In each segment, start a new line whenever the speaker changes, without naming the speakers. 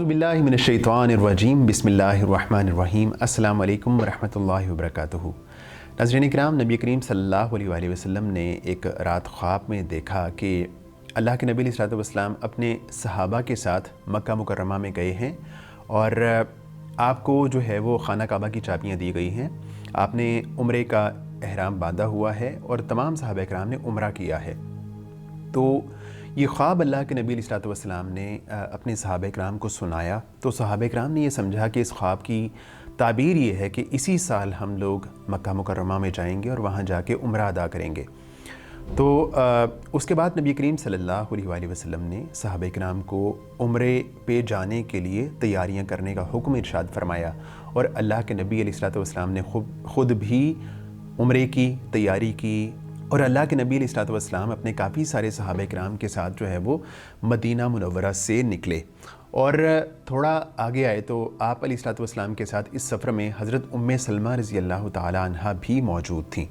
बिल्लाहि मिनश्शैतानिर्रजीम बिस्मिल्लाहिर्रहमानिर्रहीम अस्सलामु अलैकुम वरहमतुल्लाहि वबरकातुहू। नाज़रीन इकराम, नबी करीम सल्लल्लाहु अलैहि वसल्लम ने एक रात ख्वाब में देखा कि अल्लाह के नबी अलैहि वसल्लम अपने सहाबा के साथ मक्का मुकर्रमा में गए हैं और आपको जो है वो खाना काबा की चाबियाँ दी गई हैं। आपने उम्रे का एहराम बांधा हुआ है और तमाम सहाबा इकराम ने उम्रा किया है। तो ये ख्वाब अल्लाह के नबी अलैहि वसल्लम ने अपने सहाबा इकराम को सुनाया तो सहाबा इकराम ने ये समझा कि इस ख्वाब की ताबीर ये है कि इसी साल हम लोग मक्का मुकर्रमा में जाएंगे और वहाँ जाके उम्रा अदा करेंगे। तो उसके बाद नबी करीम सल्लल्लाहु अलैहि वसल्लम ने सहाबा इकराम को उम्रे पे जाने के लिए तैयारियां करने का हुक्म इरशाद फरमाया और अल्लाह के नबी अलैहि वसल्लम ने ख़ुद भी उम्रे की तैयारी की और अल्लाह के नबी अलैहि वसल्लम अपने काफ़ी सारे सहाबा इकराम के साथ जो है वो मदीना मुनव्वरा से निकले। और थोड़ा आगे आए तो आप अलैहि वसल्लम के साथ इस सफ़र में हज़रत उम्मे सलमा रज़ी अल्लाह ताला अन्हा भी मौजूद थीं।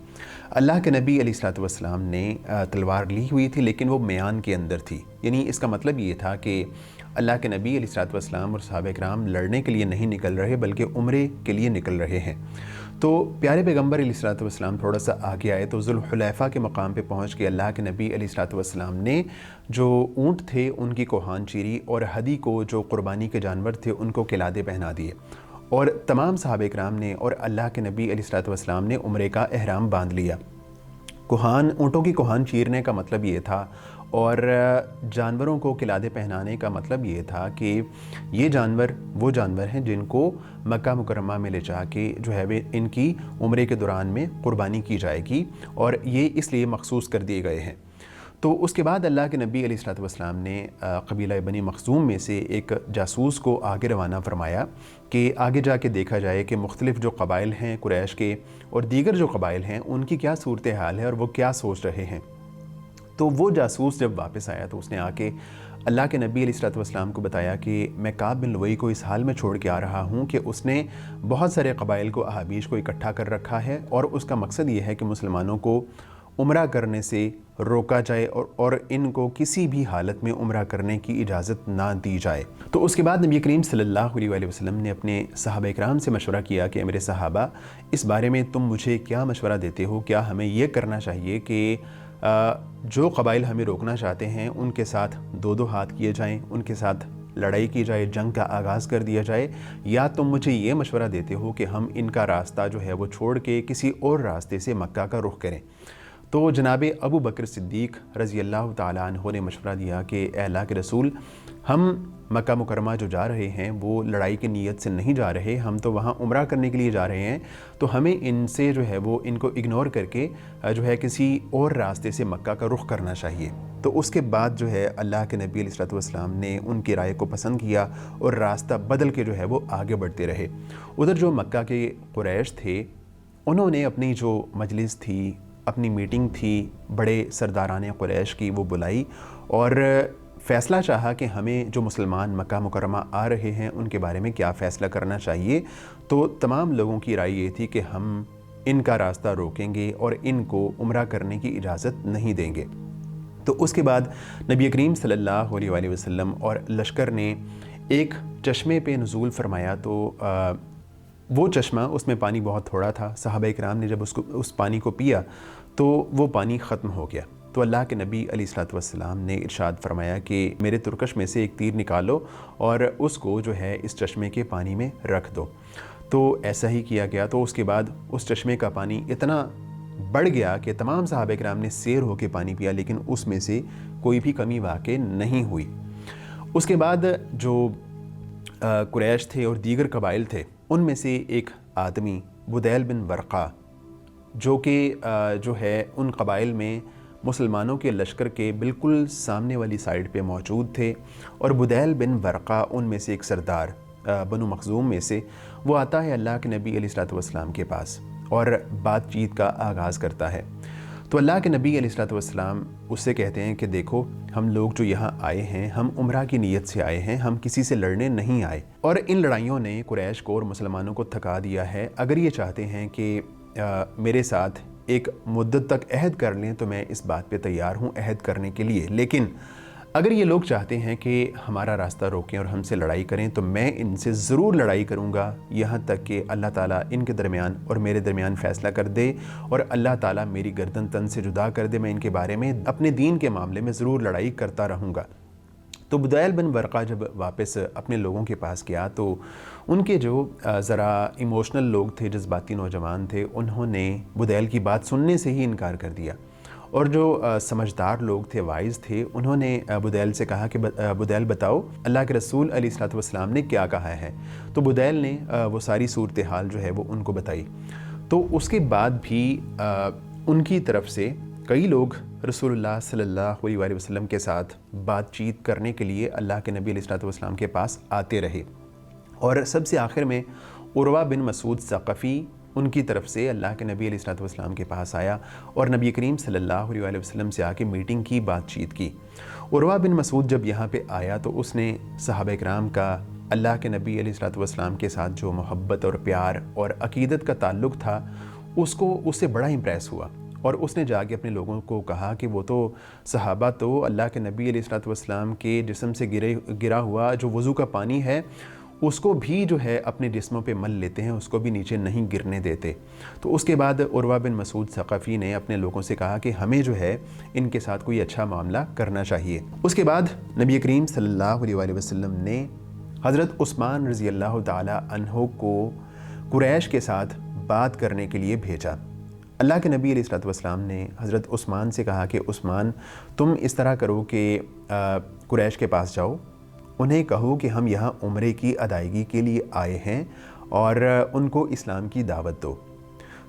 अल्लाह के नबी अलैहि वसल्लम ने तलवार ली हुई थी लेकिन वो म्यान के अंदर थी, यानी इसका मतलब ये था कि अल्लाह के नबी अलैहि वसल्लम और सहाबा इकराम लड़ने के लिए नहीं निकल रहे बल्कि उम्रे के लिए निकल रहे हैं। तो प्यारे पैगम्बर अलैहि वसल्लम थोड़ा सा आगे आए तो ज़ुल हुलैफ़ा के मकाम पे पहुँच के अल्लाह के नबी अलैहि वसल्लम ने जो ऊँट थे उनकी कोहान चीरी और हदी को जो क़ुरबानी के जानवर थे उनको किलादे पहना दिए और तमाम सहाबा इकराम ने और अल्लाह के नबी अलैहि वसल्लम ने उम्रे का एहराम बांध लिया। ऊँटों की कोहान चीरने का मतलब ये था और जानवरों को किलादे पहनाने का मतलब ये था कि ये जानवर वो जानवर हैं जिनको मक्का मुकर्रमा में ले जाके जो है वे इनकी उम्रे के दौरान में क़ुरबानी की जाएगी और ये इसलिए मखसूस कर दिए गए हैं। तो उसके बाद अल्लाह के नबी अलैहि वसल्लम ने कबीला बनी मखज़ूम में से एक जासूस को आगे रवाना फरमाया कि आगे जाके देखा जाए कि मुख्तलिफ़ जो कबाइल हैं कुरैश के और दीगर जो कबाइल हैं उनकी क्या सूरत हाल है और वो क्या सोच रहे हैं। तो वो जासूस जब वापस आया तो उसने आके अल्लाह के नबी अलैहि वसल्लम को बताया कि मैं काब बिन लुवई को इस हाल में छोड़ के आ रहा हूँ कि उसने बहुत सारे कबाइल को अहाबीश को इकट्ठा कर रखा है और उसका मकसद ये है कि मुसलमानों को उम्रा करने से रोका जाए और इनको किसी भी हालत में उम्रा करने की इजाज़त ना दी जाए। तो उसके बाद नबी करीम सल्लल्लाहु अलैहि वसल्लम ने अपने सहाबा इकराम से मशवरा किया कि मेरे सहाबा, इस बारे में तुम मुझे क्या मशवरा देते हो? क्या हमें ये करना चाहिए कि जो कबाइल हमें रोकना चाहते हैं उनके साथ दो दो हाथ किए जाएं, उनके साथ लड़ाई की जाए, जंग का आगाज़ कर दिया जाए, या तुम मुझे ये मशवरा देते हो कि हम इनका रास्ता जो है वो छोड़ के किसी और रास्ते से मक्का का रुख करें? तो जनाब अबू बकर सिद्दीक़ रज़ी अल्लाह ताला अन्हु ने मशवरा दिया कि ए अल्लाह के रसूल, हम मक्का मुकरमा जो जा रहे हैं वो लड़ाई की नीयत से नहीं जा रहे, हम तो वहाँ उम्रा करने के लिए जा रहे हैं। तो हमें इनसे जो है वो इनको इग्नोर करके जो है किसी और रास्ते से मक्का का रुख करना चाहिए। तो उसके बाद जो है अल्लाह के नबी अलैहि वसल्लम ने उनकी राय को पसंद किया और रास्ता बदल के जो है वो आगे बढ़ते रहे। उधर जो मक्का के कुरैश थे उन्होंने अपनी जो मजलिस थी, अपनी मीटिंग थी बड़े सरदारान कुरैश की, वो बुलाई और फ़ैसला चाहा कि हमें जो मुसलमान मक्का मुकर्रमा आ रहे हैं उनके बारे में क्या फ़ैसला करना चाहिए। तो तमाम लोगों की राय ये थी कि हम इनका रास्ता रोकेंगे और इनको उम्रा करने की इजाज़त नहीं देंगे। तो उसके बाद नबी करीम सल्लल्लाहु अलैहि वसल्लम और लश्कर ने एक चश्मे पे नुज़ूल फरमाया। तो वो चश्मा, उसमें पानी बहुत थोड़ा था। सहाबा इकराम ने जब उस पानी को पिया तो वो पानी ख़त्म हो गया। तो अल्लाह के नबी अलैहि वसल्लम ने इरशाद फरमाया कि मेरे तुरकश में से एक तीर निकालो और उसको जो है इस चश्मे के पानी में रख दो। तो ऐसा ही किया गया। तो उसके बाद उस चश्मे का पानी इतना बढ़ गया कि तमाम सहाबा इकराम ने सैर होकर पानी पिया, लेकिन उसमें से कोई भी कमी वाक़ई नहीं हुई। उसके बाद जो कुरैश थे और दीगर कबाइल थे उनमें से एक आदमी बुदैल बिन वर्क़ा, जो कि जो है उन कबाइल में मुसलमानों के लश्कर के बिल्कुल सामने वाली साइड पे मौजूद थे और बुदैल बिन वर्क़ा उनमें से एक सरदार बनु मखज़ूम में से, वो आता है अल्लाह के नबी अलैहि वसल्लम के पास और बातचीत का आगाज़ करता है। तो अल्लाह के नबी अलैहि वसल्लम उससे कहते हैं कि देखो, हम लोग जो यहाँ आए हैं हम उम्रा की नीयत से आए हैं, हम किसी से लड़ने नहीं आए और इन लड़ाइयों ने कुरैश को और मुसलमानों को थका दिया है। अगर ये चाहते हैं कि मेरे साथ एक मुद्दत तक अहद कर लें तो मैं इस बात पे तैयार हूँ अहद करने के लिए, लेकिन اگر یہ لوگ چاہتے ہیں کہ ہمارا راستہ روکیں اور ہم سے لڑائی کریں تو میں ان سے ضرور لڑائی کروں گا، یہاں تک کہ اللہ تعالیٰ ان کے درمیان اور میرے درمیان فیصلہ کر دے اور اللہ تعالیٰ میری گردن تن سے جدا کر دے، میں ان کے بارے میں اپنے دین کے معاملے میں ضرور لڑائی کرتا رہوں گا۔ تو بدیل بن ورقہ جب واپس اپنے لوگوں کے پاس گیا تو ان کے جو ذرا ایموشنل لوگ تھے، جذباتی نوجوان تھے، انہوں نے بدیل کی بات سننے سے ہی انکار کر دیا، اور جو سمجھدار لوگ تھے، وائز تھے، انہوں نے بدیل سے کہا کہ بدیل بتاؤ اللہ کے رسول علیہ الصلوۃ والسلام نے کیا کہا ہے۔ تو بدیل نے وہ ساری صورتحال جو ہے وہ ان کو بتائی۔ تو اس کے بعد بھی ان کی طرف سے کئی لوگ رسول اللہ صلی اللہ علیہ وآلہ وسلم کے ساتھ بات چیت کرنے کے لیے اللہ کے نبی علیہ الصلوۃ والسلام کے پاس آتے رہے، اور سب سے آخر میں عروہ بن مسعود ثقفی ان کی طرف سے اللہ کے نبی علیہ الصلوۃ والسلام کے پاس آیا اور نبی کریم صلی اللہ علیہ وآلہ وسلم سے آ کے میٹنگ کی، بات چیت کی۔ عروہ بن مسعود جب یہاں پہ آیا تو اس نے صحابہ کرام کا اللہ کے نبی علیہ الصلوۃ والسلام کے ساتھ جو محبت اور پیار اور عقیدت کا تعلق تھا اس سے بڑا امپریس ہوا، اور اس نے جا کے اپنے لوگوں کو کہا کہ وہ تو صحابہ تو اللہ کے نبی علیہ الصلوۃ والسلام کے جسم سے گرا ہوا جو وضو کا پانی ہے اس کو بھی جو ہے اپنے جسموں پہ مل لیتے ہیں، اس کو بھی نیچے نہیں گرنے دیتے۔ تو اس کے بعد عروہ بن مسعود ثقفی نے اپنے لوگوں سے کہا کہ ہمیں جو ہے ان کے ساتھ کوئی اچھا معاملہ کرنا چاہیے۔ اس کے بعد نبی کریم صلی اللہ علیہ وآلہ وسلم نے حضرت عثمان رضی اللہ تعالی عنہ کو قریش کے ساتھ بات کرنے کے لیے بھیجا۔ اللہ کے نبی علیہ الصلوۃ والسلام نے حضرت عثمان سے کہا کہ عثمان تم اس طرح کرو کہ قریش کے پاس جاؤ، انہیں کہو کہ ہم یہاں عمرے کی ادائیگی کے لیے آئے ہیں اور ان کو اسلام کی دعوت دو۔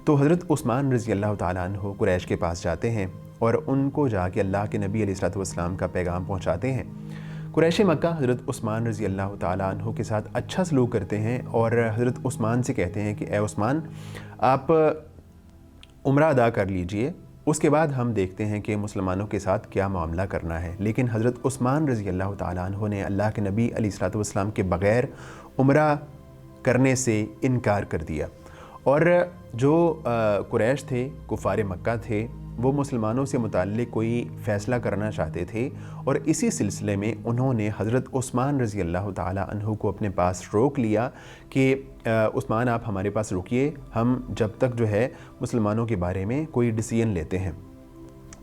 تو حضرت عثمان رضی اللہ تعالیٰ عنہ قریش کے پاس جاتے ہیں اور ان کو جا کے اللہ کے نبی علیہ الصلوۃ والسلام کا پیغام پہنچاتے ہیں۔ قریش مکہ حضرت عثمان رضی اللہ تعالیٰ عنہ کے ساتھ اچھا سلوک کرتے ہیں اور حضرت عثمان سے کہتے ہیں کہ اے عثمان آپ عمرہ ادا کر لیجئے، اس کے بعد ہم دیکھتے ہیں کہ مسلمانوں کے ساتھ کیا معاملہ کرنا ہے۔ لیکن حضرت عثمان رضی اللہ تعالیٰ عنہ نے اللہ کے نبی علیہ الصلوۃ والسلام کے بغیر عمرہ کرنے سے انکار کر دیا، اور جو قریش تھے، کفار مکہ تھے، وہ مسلمانوں سے متعلق کوئی فیصلہ کرنا چاہتے تھے، اور اسی سلسلے میں انہوں نے حضرت عثمان رضی اللہ تعالیٰ عنہ کو اپنے پاس روک لیا کہ عثمان آپ ہمارے پاس رکیے، ہم جب تک جو ہے مسلمانوں کے بارے میں کوئی ڈیسیژن لیتے ہیں۔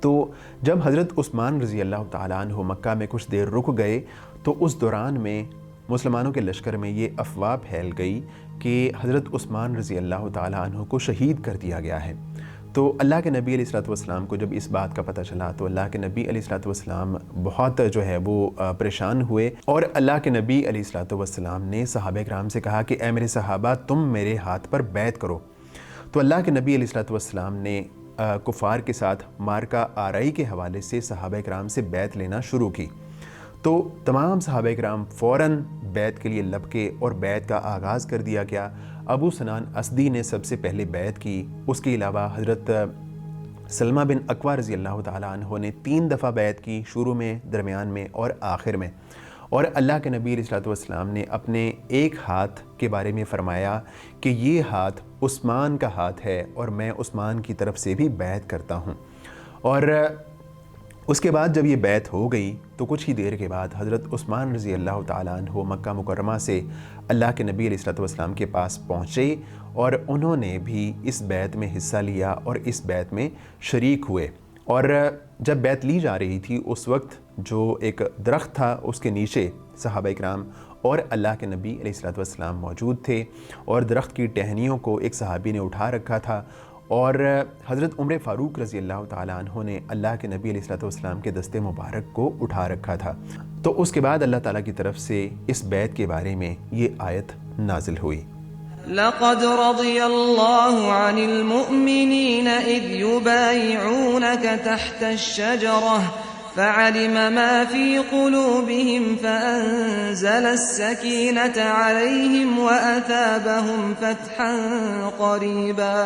تو جب حضرت عثمان رضی اللہ تعالیٰ عنہ مکہ میں کچھ دیر رک گئے تو اس دوران میں مسلمانوں کے لشکر میں یہ افواہ پھیل گئی کہ حضرت عثمان رضی اللہ تعالیٰ عنہ کو شہید کر دیا گیا ہے۔ تو اللہ کے نبی علیہ الصلوۃ والسلام کو جب اس بات کا پتہ چلا تو اللہ کے نبی علیہ الصلوۃ والسلام بہت جو ہے وہ پریشان ہوئے، اور اللہ کے نبی علیہ الصلوۃ والسلام نے صحابہ کرام سے کہا کہ اے میرے صحابہ تم میرے ہاتھ پر بیعت کرو۔ تو اللہ کے نبی علیہ الصلوۃ والسلام نے کفار کے ساتھ مارکہ آرائی کے حوالے سے صحابہ کرام سے بیعت لینا شروع کی۔ تو تمام صحابہ کرام فوراً بیعت کے لیے لبکے اور بیعت کا آغاز کر دیا گیا۔ ابو سنان اسدی نے سب سے پہلے بیعت کی، اس کے علاوہ حضرت سلمہ بن اکوع رضی اللہ تعالیٰ عنہ نے 3 دفعہ بیعت کی، شروع میں، درمیان میں اور آخر میں۔ اور اللہ کے نبی علیہ الصلوۃ والسلام نے اپنے ایک ہاتھ کے بارے میں فرمایا کہ یہ ہاتھ عثمان کا ہاتھ ہے اور میں عثمان کی طرف سے بھی بیعت کرتا ہوں۔ اور اس کے بعد جب یہ بیعت ہو گئی تو کچھ ہی دیر کے بعد حضرت عثمان رضی اللہ تعالیٰ عنہ مکہ مکرمہ سے اللہ کے نبی علیہ الصلوۃ والسلام کے پاس پہنچے، اور انہوں نے بھی اس بیعت میں حصہ لیا اور اس بیعت میں شریک ہوئے۔ اور جب بیعت لی جا رہی تھی اس وقت جو ایک درخت تھا اس کے نیچے صحابہ کرام اور اللہ کے نبی علیہ الصلوۃ والسلام موجود تھے، اور درخت کی ٹہنیوں کو ایک صحابی نے اٹھا رکھا تھا، اور حضرت عمر فاروق رضی اللہ تعالیٰ عنہ نے اللہ کے نبی علیہ الصلوۃ والسلام کے دست مبارک کو اٹھا رکھا تھا۔ تو اس کے بعد اللہ تعالیٰ کی طرف سے اس بیعت کے بارے میں یہ آیت نازل ہوئی۔
لقد رضي الله عن المؤمنين إذ يبايعونك تحت الشجرة فعلم ما في قلوبهم فأنزل السكينة عليهم وأثابهم فتحا قريبا۔